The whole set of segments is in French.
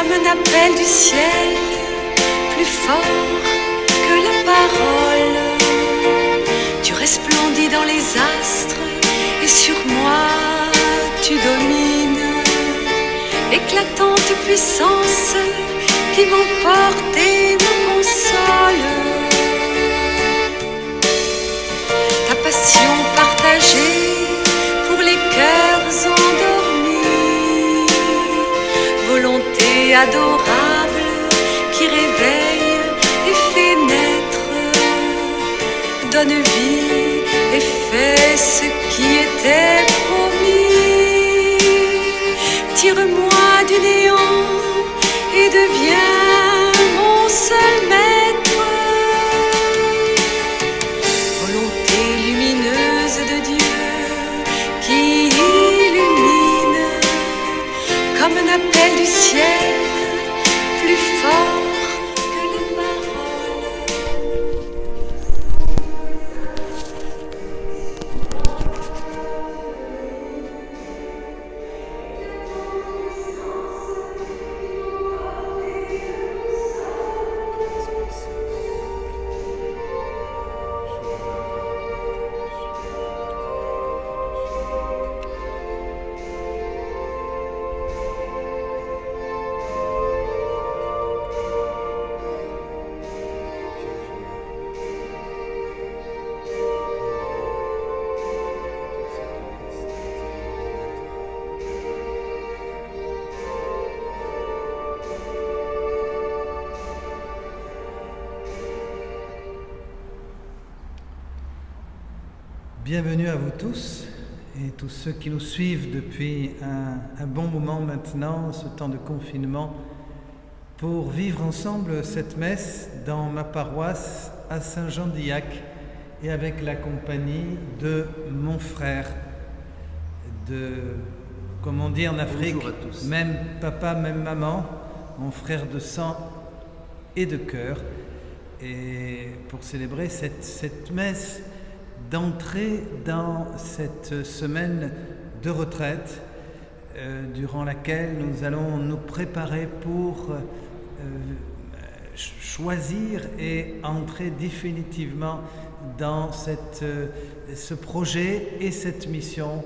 comme un appel du ciel, plus fort que la parole. Tu resplendis dans les astres et sur moi tu domines. Éclatante puissance qui m'emporte et me console. Ta passion partagée pour les cœurs endormis, volonté adorable qui réveille et fait naître, donne vie et fait ce qui était promis. Tire-moi du néant et deviens mon seul maître. Volonté lumineuse de Dieu qui illumine comme un appel du ciel, plus fort que les paroles. Bienvenue à vous tous et tous ceux qui nous suivent depuis un bon moment maintenant, ce temps de confinement, pour vivre ensemble cette messe dans ma paroisse à Saint-Jean-d'Illac et avec la compagnie de mon frère, comme on dit en Afrique, même papa, même maman, mon frère de sang et de cœur, et pour célébrer cette messe d'entrer dans cette semaine de retraite durant laquelle nous allons nous préparer pour choisir et entrer définitivement dans ce projet et cette mission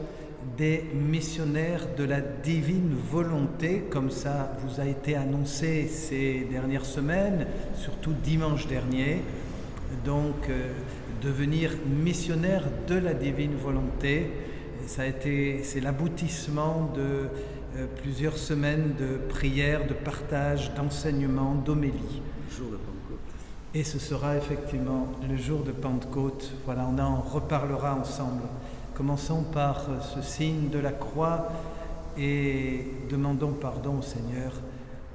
des missionnaires de la divine volonté, comme ça vous a été annoncé ces dernières semaines, surtout dimanche dernier. Donc, devenir missionnaire de la divine volonté, c'est l'aboutissement de plusieurs semaines de prières, de partage, d'enseignement, d'homélie. Jour de Pentecôte. Et ce sera effectivement le jour de Pentecôte. Voilà, on en reparlera ensemble. Commençons par ce signe de la croix et demandons pardon au Seigneur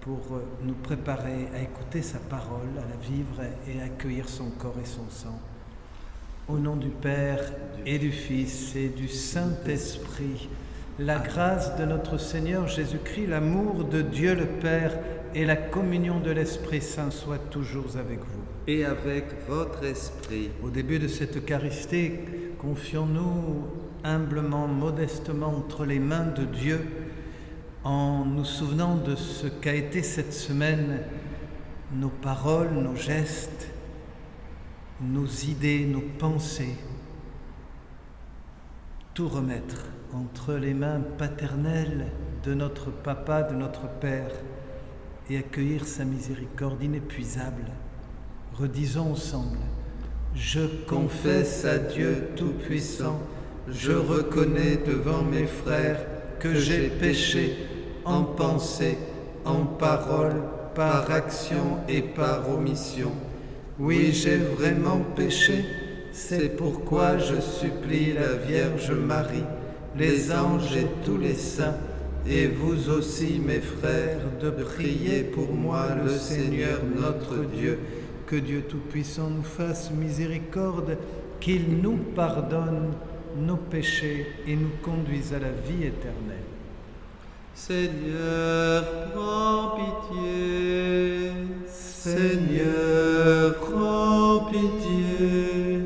pour nous préparer à écouter sa parole, à la vivre et à accueillir son corps et son sang. Au nom du Père et du Fils et du Saint-Esprit, la grâce de notre Seigneur Jésus-Christ, l'amour de Dieu le Père et la communion de l'Esprit Saint soient toujours avec vous. Et avec votre esprit. Au début de cette Eucharistie, confions-nous humblement, modestement entre les mains de Dieu, en nous souvenant de ce qu'a été cette semaine, nos paroles, nos gestes, nos idées, nos pensées, tout remettre entre les mains paternelles de notre Papa, de notre Père, et accueillir sa miséricorde inépuisable. Redisons ensemble: je confesse à Dieu Tout-Puissant, je reconnais devant mes frères que j'ai péché en pensée, en parole, par action et par omission. Oui, j'ai vraiment péché, c'est pourquoi je supplie la Vierge Marie, les anges et tous les saints, et vous aussi, mes frères, de prier pour moi le Seigneur notre Dieu, que Dieu Tout-Puissant nous fasse miséricorde, qu'il nous pardonne nos péchés et nous conduise à la vie éternelle. Seigneur, prends pitié. Seigneur, prends pitié.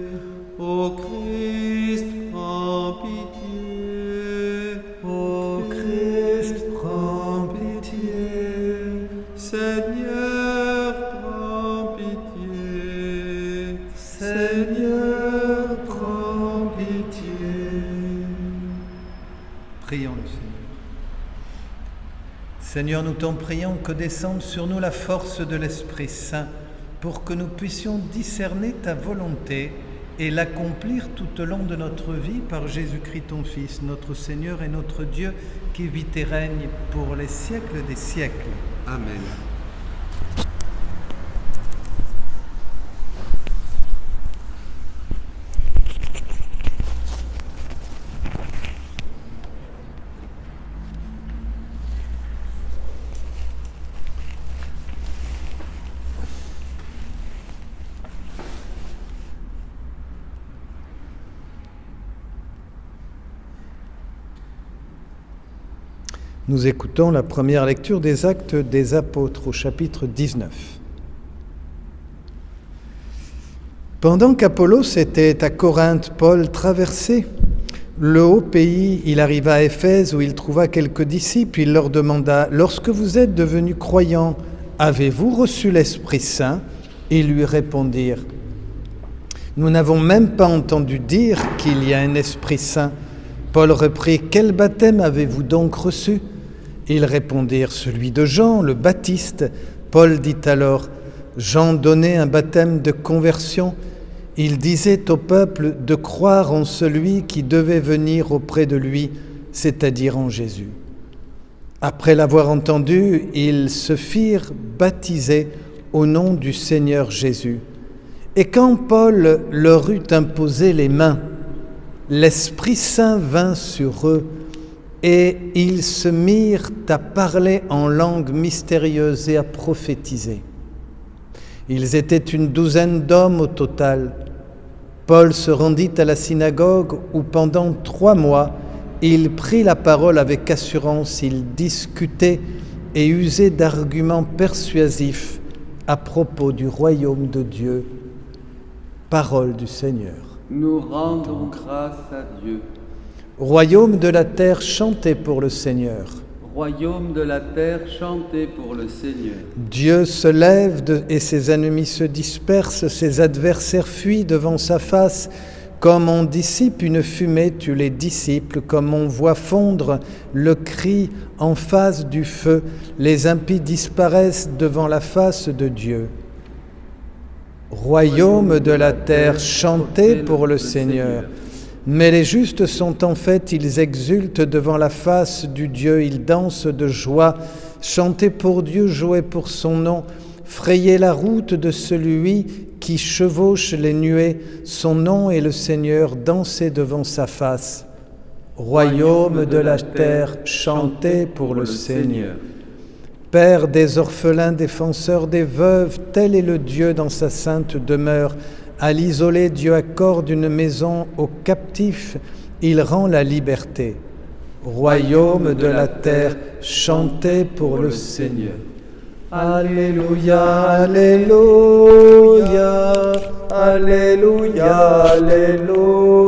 Ô Christ, prends pitié. Ô Christ, prends pitié. Seigneur, prends pitié. Seigneur, prends pitié. Prions le Seigneur. Seigneur, nous t'en prions que descende sur nous la force de l'Esprit Saint pour que nous puissions discerner ta volonté et l'accomplir tout au long de notre vie par Jésus-Christ ton Fils, notre Seigneur et notre Dieu, qui vit et règne pour les siècles des siècles. Amen. Nous écoutons la première lecture des Actes des Apôtres au chapitre 19. Pendant qu'Apollos était à Corinthe, Paul traversait le haut pays. Il arriva à Éphèse où il trouva quelques disciples. Il leur demanda « Lorsque vous êtes devenus croyants, avez-vous reçu l'Esprit Saint ?» Ils lui répondirent « Nous n'avons même pas entendu dire qu'il y a un Esprit Saint. » Paul reprit « Quel baptême avez-vous donc reçu ?» Ils répondirent « Celui de Jean, le Baptiste. » Paul dit alors « Jean donnait un baptême de conversion. Il disait au peuple de croire en celui qui devait venir auprès de lui, c'est-à-dire en Jésus. » Après l'avoir entendu, ils se firent baptiser au nom du Seigneur Jésus. Et quand Paul leur eut imposé les mains, l'Esprit Saint vint sur eux, et ils se mirent à parler en langue mystérieuse et à prophétiser. Ils étaient une douzaine d'hommes au total. Paul se rendit à la synagogue où pendant 3 mois, il prit la parole avec assurance, il discutait et usait d'arguments persuasifs à propos du royaume de Dieu. Parole du Seigneur. Nous rendons grâce à Dieu. Royaume de la terre, chantez pour le Seigneur. Royaume de la terre, chantez pour le Seigneur. Dieu se lève et ses ennemis se dispersent, ses adversaires fuient devant sa face. Comme on dissipe une fumée, tu les dissipes, comme on voit fondre le cri en face du feu, les impies disparaissent devant la face de Dieu. Royaume de la terre, chantez pour le Seigneur. Mais les justes sont en fait, ils exultent devant la face du Dieu, ils dansent de joie. Chantez pour Dieu, jouez pour son nom. Frayez la route de celui qui chevauche les nuées. Son nom est le Seigneur, dansez devant sa face. Royaume de la terre, chantez pour le Seigneur. Père des orphelins, défenseur des veuves, tel est le Dieu dans sa sainte demeure. À l'isolé, Dieu accorde une maison aux captifs, il rend la liberté. Royaume de la terre, chantez pour le Seigneur. Alléluia, Alléluia, Alléluia, Alléluia,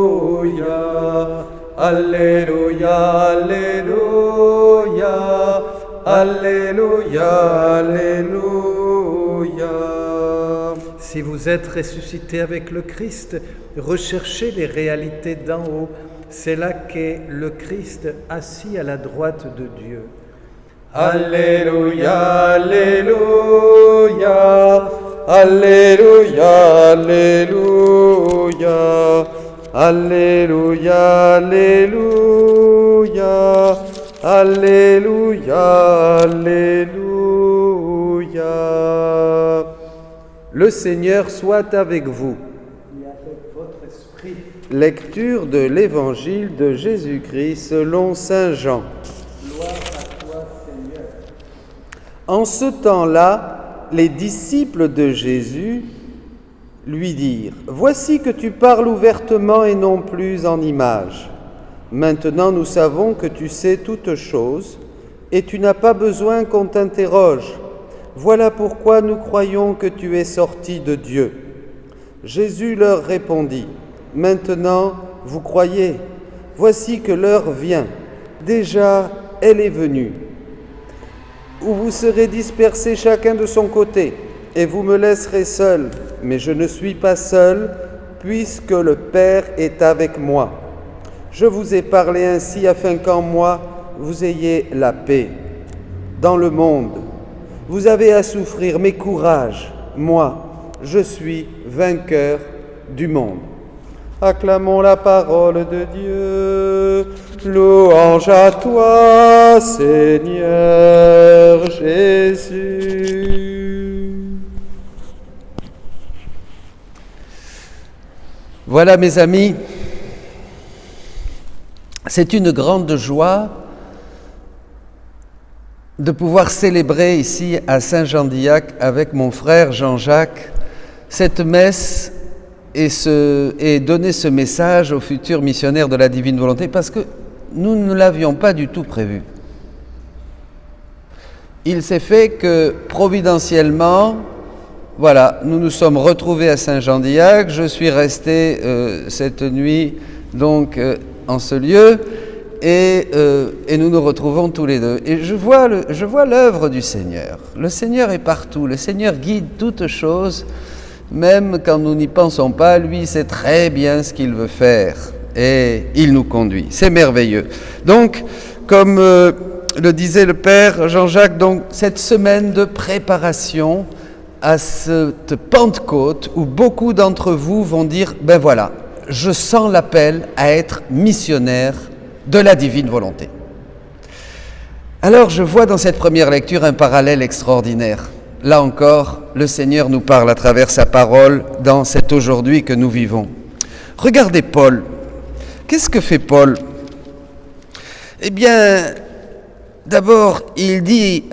Alléluia, Alléluia, Alléluia, Alléluia. Si vous êtes ressuscité avec le Christ, recherchez les réalités d'en haut. C'est là qu'est le Christ assis à la droite de Dieu. Alléluia, Alléluia, Alléluia, Alléluia, Alléluia, Alléluia, Alléluia, Alléluia. Le Seigneur soit avec vous. Et avec votre esprit. Lecture de l'Évangile de Jésus-Christ selon saint Jean. Gloire à toi, Seigneur. En ce temps-là, les disciples de Jésus lui dirent « Voici que tu parles ouvertement et non plus en images. Maintenant nous savons que tu sais toutes choses et tu n'as pas besoin qu'on t'interroge. Voilà pourquoi nous croyons que tu es sorti de Dieu. » Jésus leur répondit « Maintenant vous croyez, voici que l'heure vient, déjà elle est venue. où vous serez dispersés chacun de son côté, et vous me laisserez seul. Mais je ne suis pas seul, puisque le Père est avec moi. Je vous ai parlé ainsi afin qu'en moi, vous ayez la paix. Dans le monde, vous avez à souffrir, mais courage, moi, je suis vainqueur du monde. Acclamons la parole de Dieu. Louange à toi, Seigneur Jésus. Voilà, mes amis, c'est une grande joie de pouvoir célébrer ici à Saint-Jean-d'Illac avec mon frère Jean-Jacques cette messe et donner ce message aux futurs missionnaires de la Divine Volonté, parce que nous ne l'avions pas du tout prévu. Il s'est fait que providentiellement, voilà, nous nous sommes retrouvés à Saint-Jean-d'Illac. Je suis resté cette nuit donc en ce lieu et nous nous retrouvons tous les deux. Et je vois l'œuvre du Seigneur. Le Seigneur est partout. Le Seigneur guide toutes choses. Même quand nous n'y pensons pas, lui sait très bien ce qu'il veut faire et il nous conduit. C'est merveilleux. Donc, comme le disait le Père Jean-Jacques, donc cette semaine de préparation à cette Pentecôte où beaucoup d'entre vous vont dire « Ben voilà, je sens l'appel à être missionnaire de la divine volonté ». Alors je vois dans cette première lecture un parallèle extraordinaire. Là encore, le Seigneur nous parle à travers sa parole dans cet aujourd'hui que nous vivons. Regardez Paul. Qu'est-ce que fait Paul ? Eh bien, d'abord, il dit,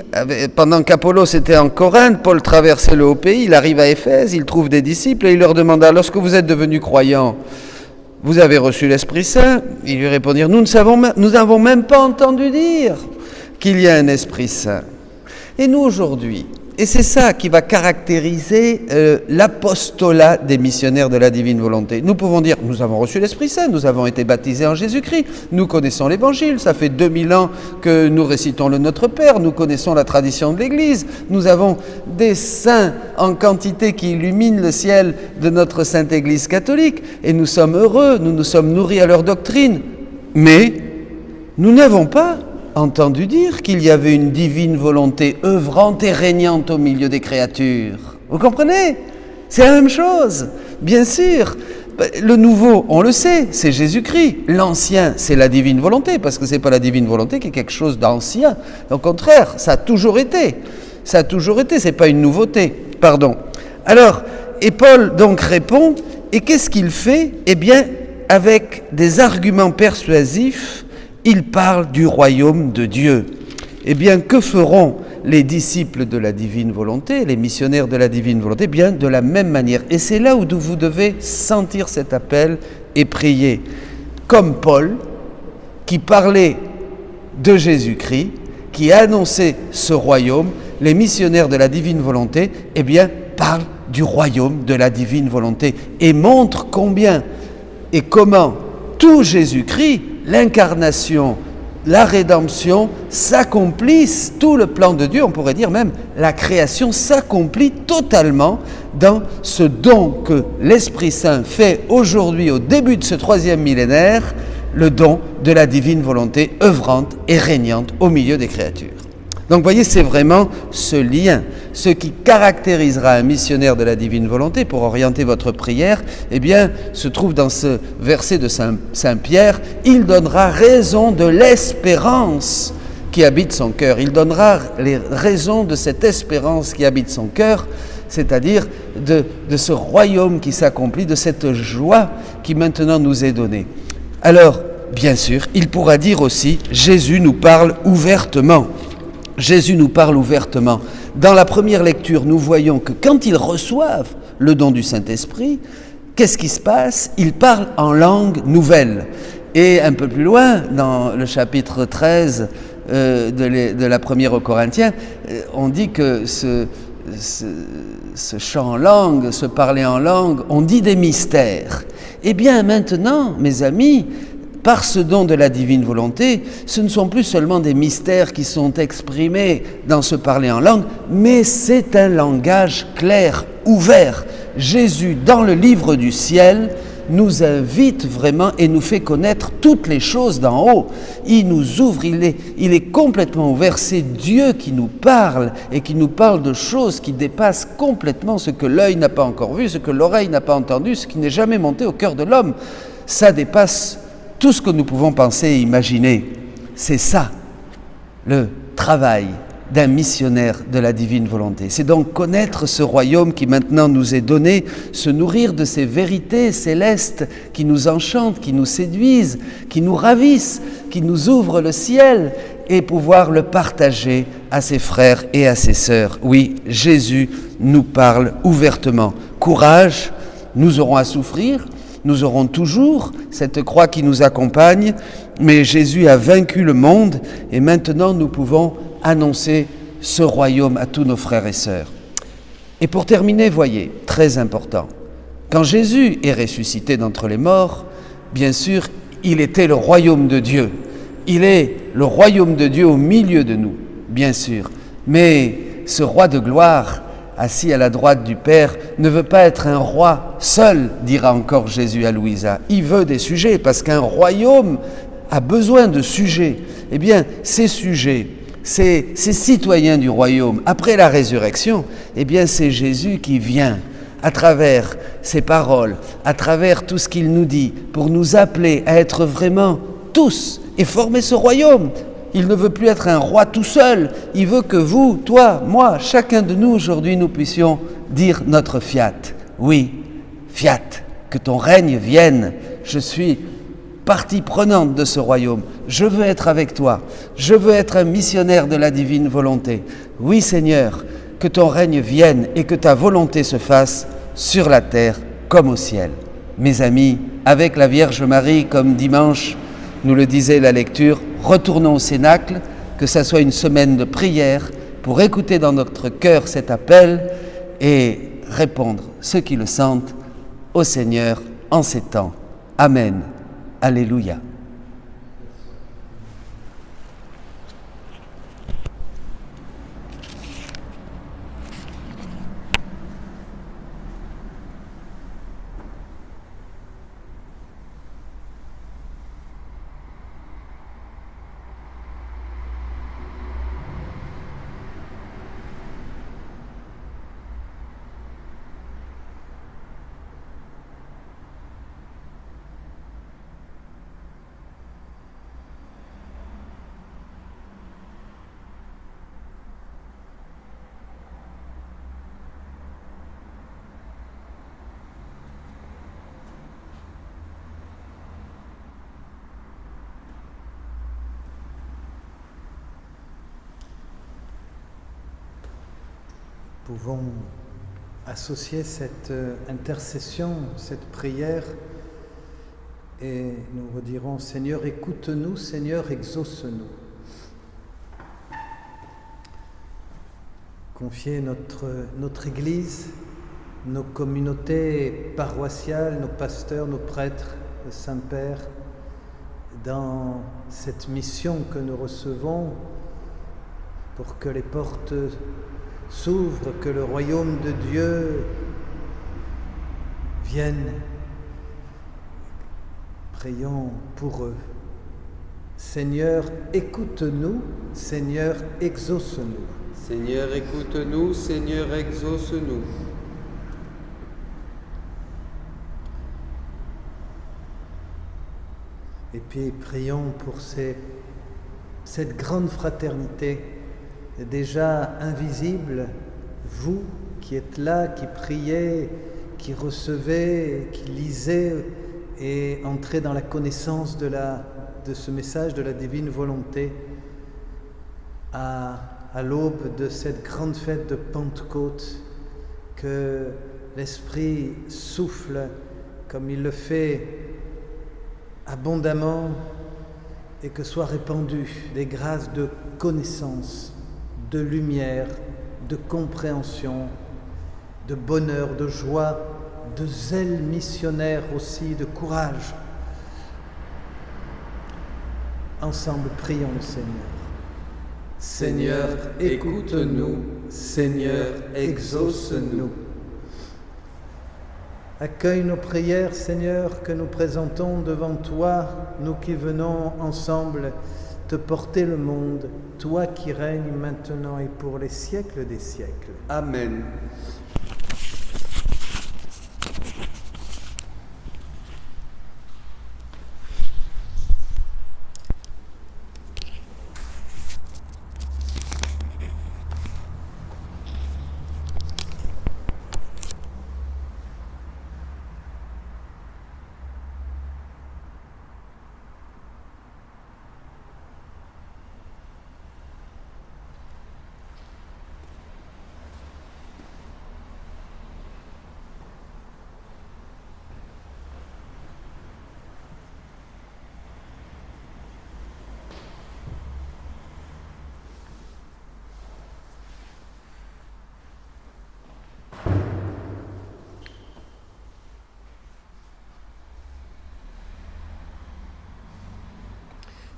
pendant qu'Apollos était en Corinthe, Paul traversait le haut pays, il arrive à Éphèse, il trouve des disciples et il leur demanda, lorsque vous êtes devenus croyants, vous avez reçu l'Esprit Saint ? Ils lui répondirent, nous n'avons même pas entendu dire qu'il y a un Esprit Saint. Et nous aujourd'hui, et c'est ça qui va caractériser l'apostolat des missionnaires de la divine volonté. Nous pouvons dire, nous avons reçu l'Esprit Saint, nous avons été baptisés en Jésus-Christ, nous connaissons l'Évangile, ça fait 2000 ans que nous récitons le Notre Père, nous connaissons la tradition de l'Église, nous avons des saints en quantité qui illuminent le ciel de notre Sainte Église catholique, et nous sommes heureux, nous nous sommes nourris à leur doctrine. Mais nous n'avons pas entendu dire qu'il y avait une divine volonté œuvrante et régnante au milieu des créatures. Vous comprenez ? C'est la même chose. Bien sûr, le nouveau, on le sait, c'est Jésus-Christ. L'ancien, c'est la divine volonté, parce que ce n'est pas la divine volonté qui est quelque chose d'ancien. Au contraire, ça a toujours été. Ça a toujours été, ce n'est pas une nouveauté. Pardon. Alors, et Paul donc répond, et qu'est-ce qu'il fait ? Eh bien, avec des arguments persuasifs, il parle du royaume de Dieu. Eh bien, que feront les disciples de la divine volonté, les missionnaires de la divine volonté ? Eh bien, de la même manière. Et c'est là où vous devez sentir cet appel et prier. Comme Paul, qui parlait de Jésus-Christ, qui annonçait ce royaume, les missionnaires de la divine volonté, eh bien, parlent du royaume de la divine volonté et montrent combien et comment tout Jésus-Christ, l'incarnation, la rédemption s'accomplissent, tout le plan de Dieu, on pourrait dire même la création s'accomplit totalement dans ce don que l'Esprit Saint fait aujourd'hui au début de ce 3e millénaire, le don de la divine volonté œuvrante et régnante au milieu des créatures. Donc vous voyez, c'est vraiment ce lien, ce qui caractérisera un missionnaire de la divine volonté pour orienter votre prière, eh bien, se trouve dans ce verset de Saint Pierre, il donnera raison de l'espérance qui habite son cœur. Il donnera les raisons de cette espérance qui habite son cœur, c'est-à-dire de ce royaume qui s'accomplit, de cette joie qui maintenant nous est donnée. Alors, bien sûr, il pourra dire aussi, Jésus nous parle ouvertement. Jésus nous parle ouvertement. Dans la première lecture, nous voyons que quand ils reçoivent le don du Saint-Esprit, qu'est-ce qui se passe ? Ils parlent en langue nouvelle. Et un peu plus loin, dans le chapitre 13 de la première aux Corinthiens, on dit que ce chant en langue, ce parler en langue, on dit des mystères. Eh bien maintenant, mes amis, par ce don de la divine volonté, ce ne sont plus seulement des mystères qui sont exprimés dans ce parler en langue, mais c'est un langage clair, ouvert. Jésus, dans le livre du ciel, nous invite vraiment et nous fait connaître toutes les choses d'en haut. Il nous ouvre, il est complètement ouvert. C'est Dieu qui nous parle et qui nous parle de choses qui dépassent complètement ce que l'œil n'a pas encore vu, ce que l'oreille n'a pas entendu, ce qui n'est jamais monté au cœur de l'homme. Ça dépasse tout ce que nous pouvons penser et imaginer. C'est ça, le travail d'un missionnaire de la divine volonté. C'est donc connaître ce royaume qui maintenant nous est donné, se nourrir de ces vérités célestes qui nous enchantent, qui nous séduisent, qui nous ravissent, qui nous ouvrent le ciel et pouvoir le partager à ses frères et à ses sœurs. Oui, Jésus nous parle ouvertement. Courage, nous aurons à souffrir, nous aurons toujours cette croix qui nous accompagne, mais Jésus a vaincu le monde et maintenant nous pouvons annoncer ce royaume à tous nos frères et sœurs. Et pour terminer, voyez, très important, quand Jésus est ressuscité d'entre les morts, bien sûr, il était le royaume de Dieu. Il est le royaume de Dieu au milieu de nous, bien sûr. Mais ce roi de gloire, assis à la droite du Père, ne veut pas être un roi seul, dira encore Jésus à Louisa. Il veut des sujets, parce qu'un royaume a besoin de sujets. Eh bien, ces sujets, ces citoyens du royaume, après la résurrection, eh bien, c'est Jésus qui vient, à travers ses paroles, à travers tout ce qu'il nous dit, pour nous appeler à être vraiment tous et former ce royaume. Il ne veut plus être un roi tout seul. Il veut que vous, toi, moi, chacun de nous aujourd'hui, nous puissions dire notre fiat. Oui, fiat, que ton règne vienne. Je suis partie prenante de ce royaume. Je veux être avec toi. Je veux être un missionnaire de la divine volonté. Oui, Seigneur, que ton règne vienne et que ta volonté se fasse sur la terre comme au ciel. Mes amis, avec la Vierge Marie, comme dimanche, nous le disait la lecture, retournons au Cénacle, que ça soit une semaine de prière pour écouter dans notre cœur cet appel et répondre, ceux qui le sentent, au Seigneur en ces temps. Amen. Alléluia. Nous pouvons associer cette intercession, cette prière, et nous redirons: Seigneur, écoute-nous, Seigneur, exauce-nous. Confier notre Église, nos communautés paroissiales, nos pasteurs, nos prêtres, le Saint-Père, dans cette mission que nous recevons pour que les portes s'ouvre, que le royaume de Dieu vienne. Prions pour eux. Seigneur, écoute-nous. Seigneur, exauce-nous. Seigneur, écoute-nous. Seigneur, exauce-nous. Et puis prions pour cette grande fraternité déjà invisible, vous qui êtes là, qui priez, qui recevez, qui lisez et entrez dans la connaissance de ce message de la divine volonté à l'aube de cette grande fête de Pentecôte, que l'Esprit souffle comme il le fait abondamment et que soient répandues des grâces de connaissance, de lumière, de compréhension, de bonheur, de joie, de zèle missionnaire aussi, de courage. Ensemble, prions le Seigneur. Seigneur, écoute-nous. Seigneur, exauce-nous. Accueille nos prières, Seigneur, que nous présentons devant toi, nous qui venons ensemble te porter le monde, toi qui règnes maintenant et pour les siècles des siècles. Amen.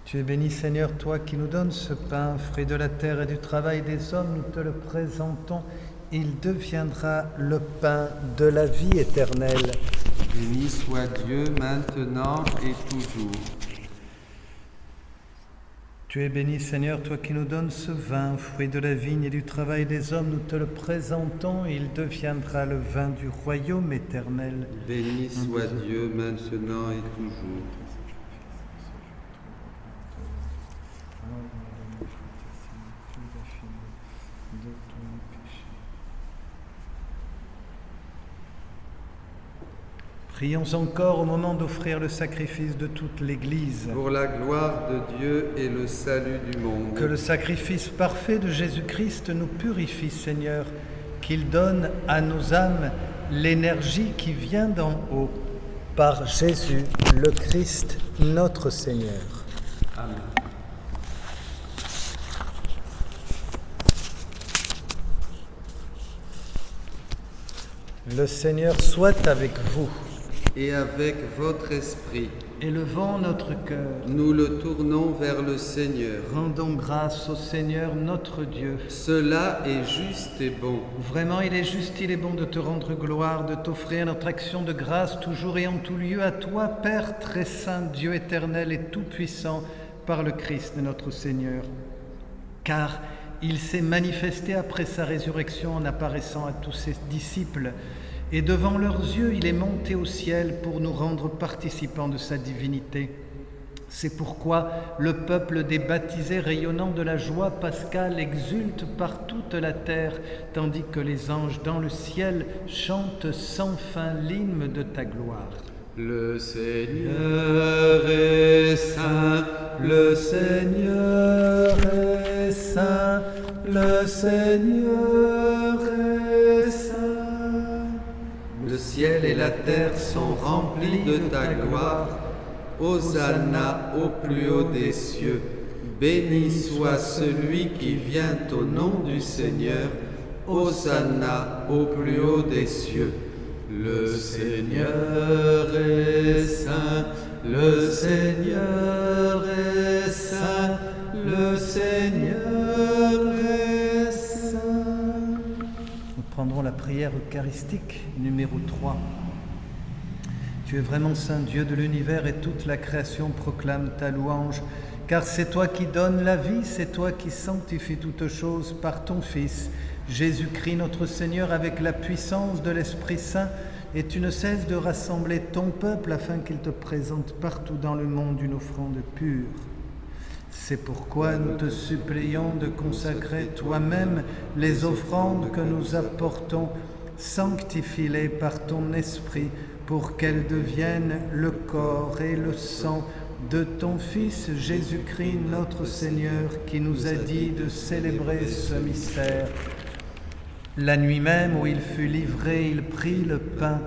Tu es béni, Seigneur, toi qui nous donnes ce pain, fruit de la terre et du travail des hommes, nous te le présentons. Il deviendra le pain de la vie éternelle. Béni soit Dieu maintenant et toujours. Tu es béni, Seigneur, toi qui nous donnes ce vin, fruit de la vigne et du travail des hommes, nous te le présentons. Il deviendra le vin du royaume éternel. Béni soit Dieu maintenant et toujours. Prions encore au moment d'offrir le sacrifice de toute l'Église. Pour la gloire de Dieu et le salut du monde. Que le sacrifice parfait de Jésus-Christ nous purifie, Seigneur, qu'il donne à nos âmes l'énergie qui vient d'en haut, par Jésus le Christ, notre Seigneur. Amen. Le Seigneur soit avec vous. Et avec votre esprit, Élevons notre cœur. nous le tournons vers le Seigneur. Rendons grâce au Seigneur notre Dieu. Cela est juste et bon. Vraiment, il est juste, il est bon de te rendre gloire, de t'offrir notre action de grâce toujours et en tout lieu à toi, Père très saint, Dieu éternel et tout-puissant, par le Christ notre Seigneur. Car il s'est manifesté après sa résurrection en apparaissant à tous ses disciples. Et devant leurs yeux, il est monté au ciel pour nous rendre participants de sa divinité. C'est pourquoi le peuple des baptisés rayonnant de la joie pascale exulte par toute la terre, tandis que les anges dans le ciel chantent sans fin l'hymne de ta gloire. Le Seigneur est saint, le Seigneur est saint, le Seigneur est saint. Le ciel et la terre sont remplis de ta gloire. Hosanna au plus haut des cieux. Béni soit celui qui vient au nom du Seigneur. Hosanna au plus haut des cieux. Le Seigneur est saint, le Seigneur est saint, le Seigneur est saint. Nous prendrons la prière eucharistique numéro 3. Tu es vraiment saint Dieu de l'univers et toute la création proclame ta louange, car c'est toi qui donnes la vie, c'est toi qui sanctifies toutes choses par ton Fils, Jésus-Christ notre Seigneur, avec la puissance de l'Esprit Saint, et tu ne cesses de rassembler ton peuple afin qu'il te présente partout dans le monde une offrande pure. C'est pourquoi nous te supplions de consacrer toi-même les offrandes que nous apportons, sanctifie-les par ton Esprit, pour qu'elles deviennent le corps et le sang de ton Fils Jésus-Christ notre Seigneur, qui nous a dit de célébrer ce mystère. La nuit même où il fut livré, il prit le pain.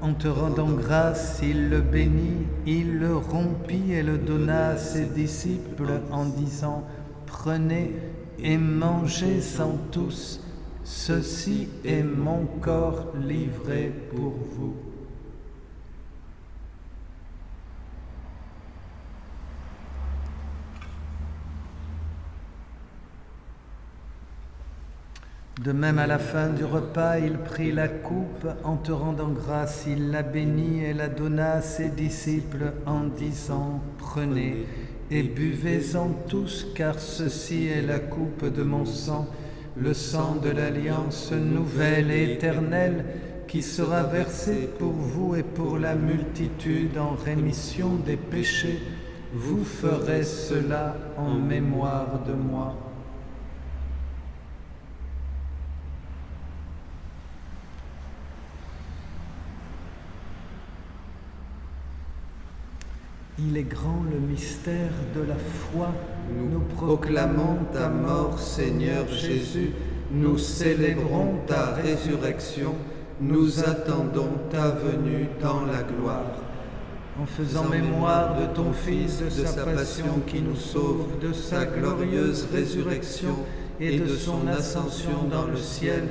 En te rendant grâce, il le bénit, il le rompit et le donna à ses disciples en disant « Prenez et mangez-en tous, ceci est mon corps livré pour vous. » De même, à la fin du repas, il prit la coupe, en te rendant grâce, il la bénit et la donna à ses disciples en disant, « Prenez et buvez-en tous, car ceci est la coupe de mon sang, le sang de l'alliance nouvelle et éternelle, qui sera versé pour vous et pour la multitude en rémission des péchés. Vous ferez cela en mémoire de moi. » Il est grand le mystère de la foi. Nous proclamons ta mort, Seigneur Jésus. Nous célébrons ta résurrection. Nous attendons ta venue dans la gloire. En faisant mémoire de ton Fils, de sa passion qui nous sauve, de sa glorieuse résurrection et de son ascension dans le ciel,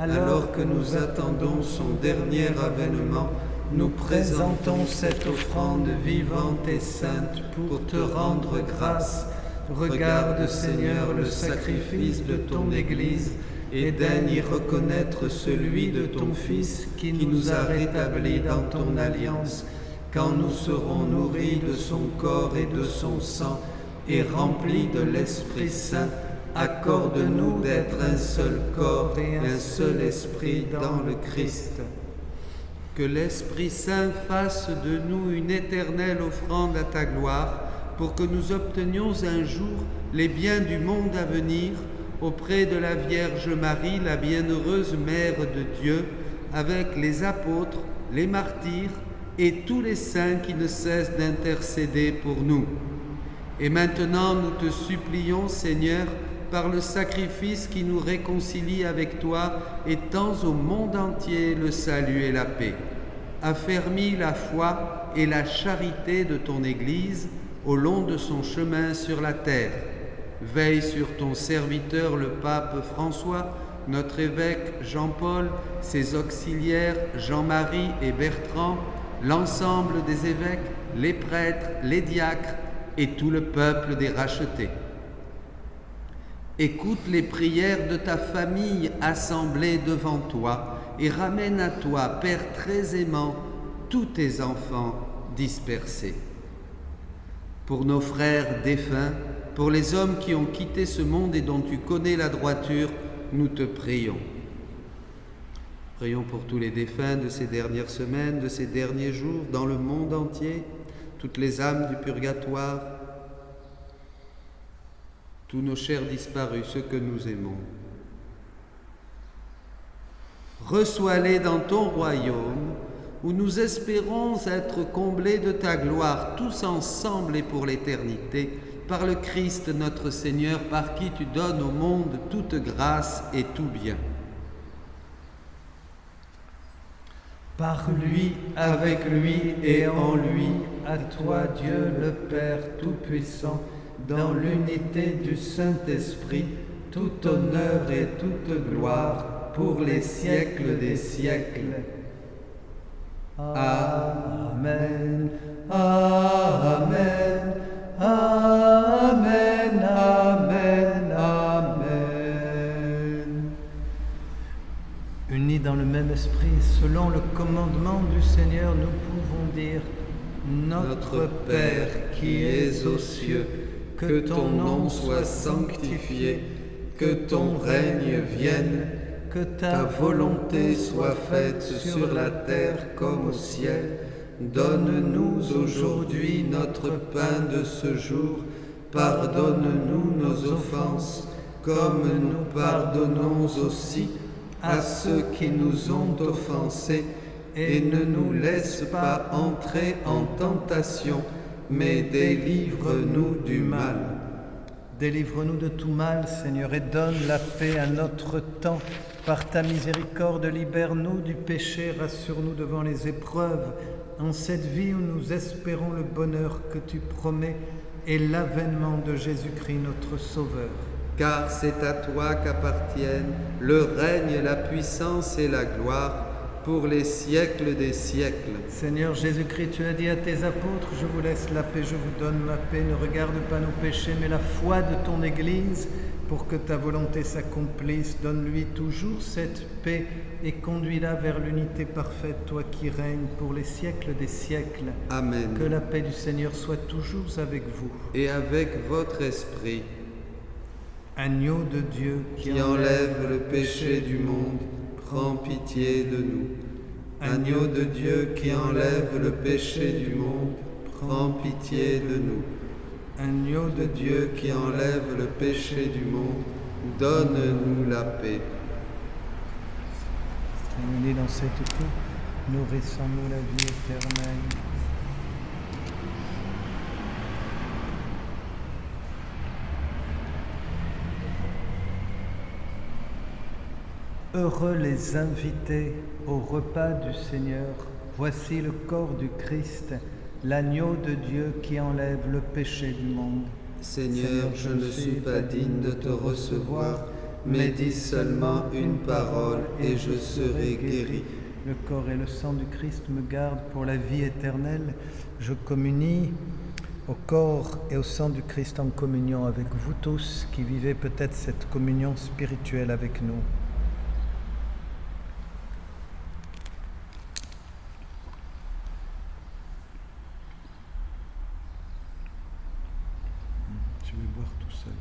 alors que nous attendons son dernier avènement, nous présentons cette offrande vivante et sainte pour te rendre grâce. Regarde, Seigneur, le sacrifice de ton Église et daigne y reconnaître celui de ton Fils qui nous a rétablis dans ton alliance. Quand nous serons nourris de son corps et de son sang et remplis de l'Esprit Saint, accorde-nous d'être un seul corps et un seul esprit dans le Christ. Que l'Esprit Saint fasse de nous une éternelle offrande à ta gloire, pour que nous obtenions un jour les biens du monde à venir, auprès de la Vierge Marie, la bienheureuse Mère de Dieu, avec les apôtres, les martyrs et tous les saints qui ne cessent d'intercéder pour nous. Et maintenant, nous te supplions, Seigneur, par le sacrifice qui nous réconcilie avec toi, étends au monde entier le salut et la paix. Affermis la foi et la charité de ton Église au long de son chemin sur la terre. Veille sur ton serviteur le pape François, notre évêque Jean-Paul, ses auxiliaires Jean-Marie et Bertrand, l'ensemble des évêques, les prêtres, les diacres et tout le peuple des rachetés. Écoute les prières de ta famille assemblée devant toi et ramène à toi, Père très aimant, tous tes enfants dispersés. Pour nos frères défunts, pour les hommes qui ont quitté ce monde et dont tu connais la droiture, nous te prions. Prions pour tous les défunts de ces dernières semaines, de ces derniers jours, dans le monde entier, toutes les âmes du purgatoire, tous nos chers disparus, ceux que nous aimons. Reçois-les dans ton royaume, où nous espérons être comblés de ta gloire, tous ensemble et pour l'éternité, par le Christ notre Seigneur, par qui tu donnes au monde toute grâce et tout bien. Par lui, avec lui et en lui, à toi Dieu le Père Tout-Puissant, dans l'unité du Saint-Esprit, tout honneur et toute gloire pour les siècles des siècles. Amen, Amen, Amen, Amen, Amen. Unis dans le même esprit, selon le commandement du Seigneur, nous pouvons dire: Notre Père qui es aux cieux, que ton nom soit sanctifié, que ton règne vienne, que ta volonté soit faite sur la terre comme au ciel. Donne-nous aujourd'hui notre pain de ce jour. Pardonne-nous nos offenses, comme nous pardonnons aussi à ceux qui nous ont offensés. Et ne nous laisse pas entrer en tentation, mais délivre-nous du mal. Délivre-nous de tout mal, Seigneur, et donne la paix à notre temps. Par ta miséricorde, libère-nous du péché, rassure-nous devant les épreuves, en cette vie où nous espérons le bonheur que tu promets et l'avènement de Jésus-Christ, notre Sauveur. Car c'est à toi qu'appartiennent le règne, la puissance et la gloire, pour les siècles des siècles. Seigneur Jésus-Christ, tu as dit à tes apôtres: je vous laisse la paix, je vous donne ma paix. Ne regarde pas nos péchés, mais la foi de ton Église, pour que ta volonté s'accomplisse. Donne-lui toujours cette paix et conduis-la vers l'unité parfaite, toi qui règnes pour les siècles des siècles. Amen. Que la paix du Seigneur soit toujours avec vous. Et avec votre esprit, Agneau de Dieu qui enlève le péché du monde, prends pitié de nous. Agneau de Dieu qui enlève le péché du monde, prends pitié de nous. Agneau De Dieu qui enlève le péché du monde, donne-nous la paix. Terminé dans cette coupe, nourrissons-nous la vie éternelle. Heureux les invités au repas du Seigneur. Voici le corps du Christ, l'agneau de Dieu qui enlève le péché du monde. Seigneur, je ne suis pas digne de te recevoir, mais dis seulement une parole et je serai guéri. Le corps et le sang du Christ me gardent pour la vie éternelle. Je communie au corps et au sang du Christ en communion avec vous tous qui vivez peut-être cette communion spirituelle avec nous. Je vais boire tout seul.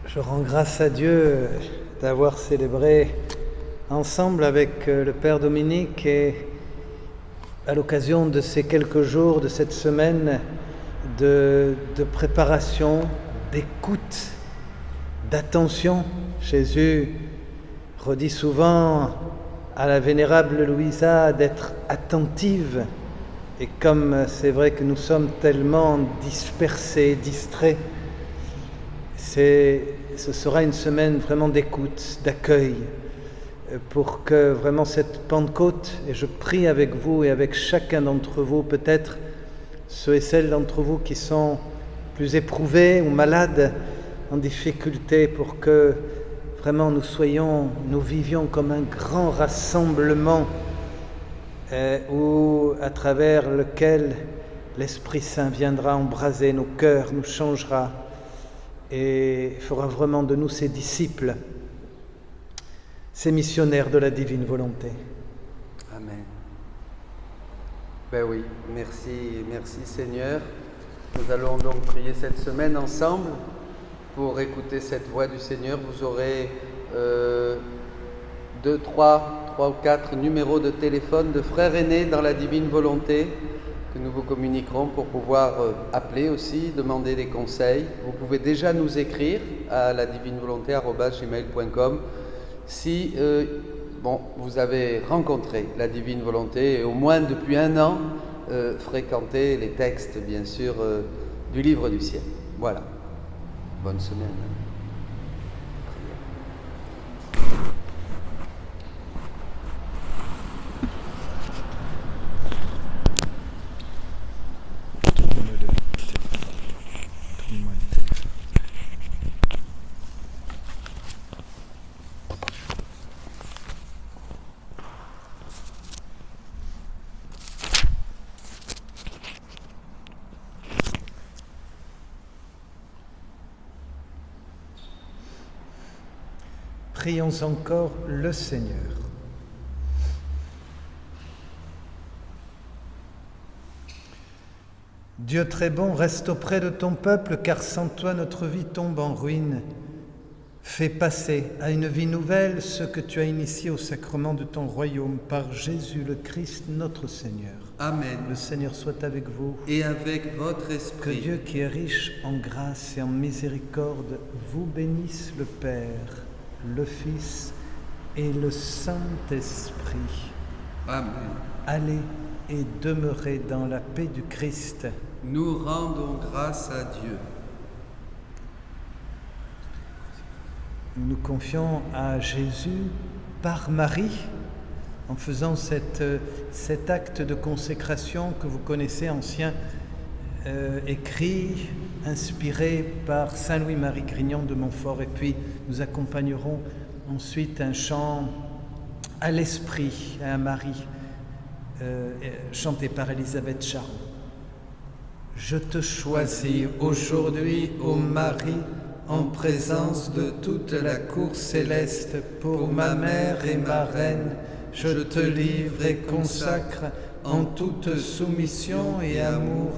Je rends grâce à Dieu d'avoir célébré ensemble avec le Père Dominique et à l'occasion de ces quelques jours, de cette semaine de préparation, d'écoute, d'attention. Jésus redit souvent à la vénérable Louisa d'être attentive. Et comme c'est vrai que nous sommes tellement dispersés, distraits, ce sera une semaine vraiment d'écoute, d'accueil, pour que vraiment cette Pentecôte, et je prie avec vous et avec chacun d'entre vous, peut-être ceux et celles d'entre vous qui sont plus éprouvés ou malades, en difficulté, pour que vraiment nous vivions comme un grand rassemblement à travers lequel l'Esprit Saint viendra embraser nos cœurs, nous changera et fera vraiment de nous ses disciples, ces missionnaires de la divine volonté. Amen. Ben oui, merci Seigneur. Nous allons donc prier cette semaine ensemble. Pour écouter cette voix du Seigneur, vous aurez 2, 3 ou 4 numéros de téléphone de frères aînés dans la divine volonté que nous vous communiquerons pour pouvoir appeler aussi, demander des conseils. Vous pouvez déjà nous écrire à ladivinevolonté@gmail.com si vous avez rencontré la divine volonté et au moins depuis 1 an fréquenté les textes bien sûr du livre du ciel. Voilà. Bonne semaine. Prions encore le Seigneur. Dieu très bon, reste auprès de ton peuple, car sans toi notre vie tombe en ruine. Fais passer à une vie nouvelle ce que tu as initié au sacrement de ton royaume par Jésus le Christ notre Seigneur. Amen. Le Seigneur soit avec vous. Et avec votre Que esprit. Dieu qui est riche en grâce et en miséricorde vous bénisse le Père, le Fils et le Saint-Esprit. Amen. Allez et demeurez dans la paix du Christ. Nous rendons grâce à Dieu. Nous nous confions à Jésus par Marie en faisant cet acte de consécration que vous connaissez, ancien écrit, inspiré par Saint Louis-Marie Grignon de Montfort. Et puis nous accompagnerons ensuite un chant à l'Esprit, à Marie, chanté par Elisabeth Charron. Je te choisis aujourd'hui, ô Marie, en présence de toute la cour céleste, pour ma mère et ma reine, je te livre et consacre en toute soumission et amour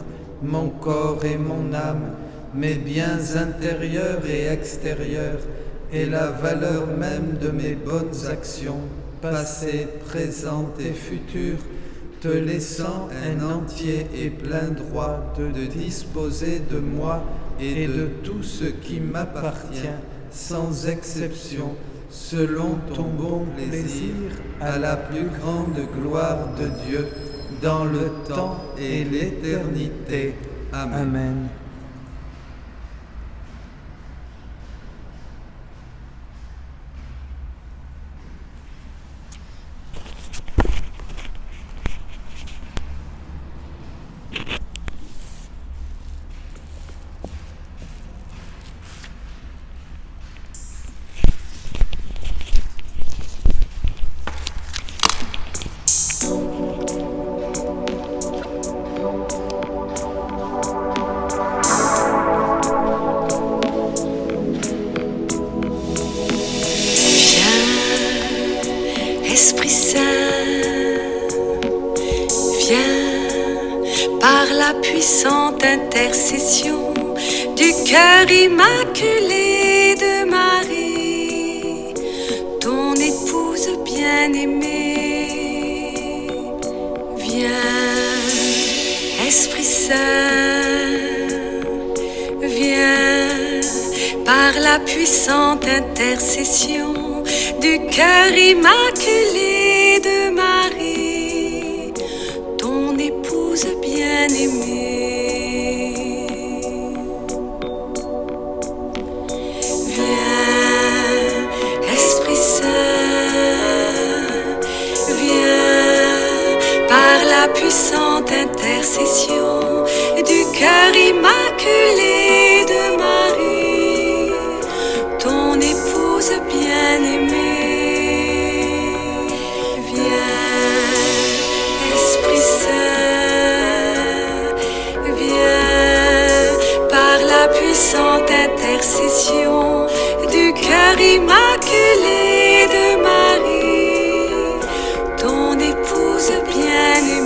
mon corps et mon âme, mes biens intérieurs et extérieurs, et la valeur même de mes bonnes actions, passées, présentes et futures, te laissant un entier et plein droit de disposer de moi et de tout ce qui m'appartient, sans exception, selon ton bon plaisir, à la plus grande gloire de Dieu, dans le temps et l'éternité. Amen. Amen. Esprit Saint, viens par la puissante intercession du cœur immaculé de Marie, ton épouse bien-aimée. Viens, Esprit Saint, viens par la puissante intercession du cœur immaculé de Marie, ton épouse bien-aimée. Viens, Esprit Saint, viens par la puissante intercession du cœur immaculé de Marie, ton épouse bien-aimée. Viens, la puissante intercession du cœur immaculé de Marie, ton épouse bien-aimée.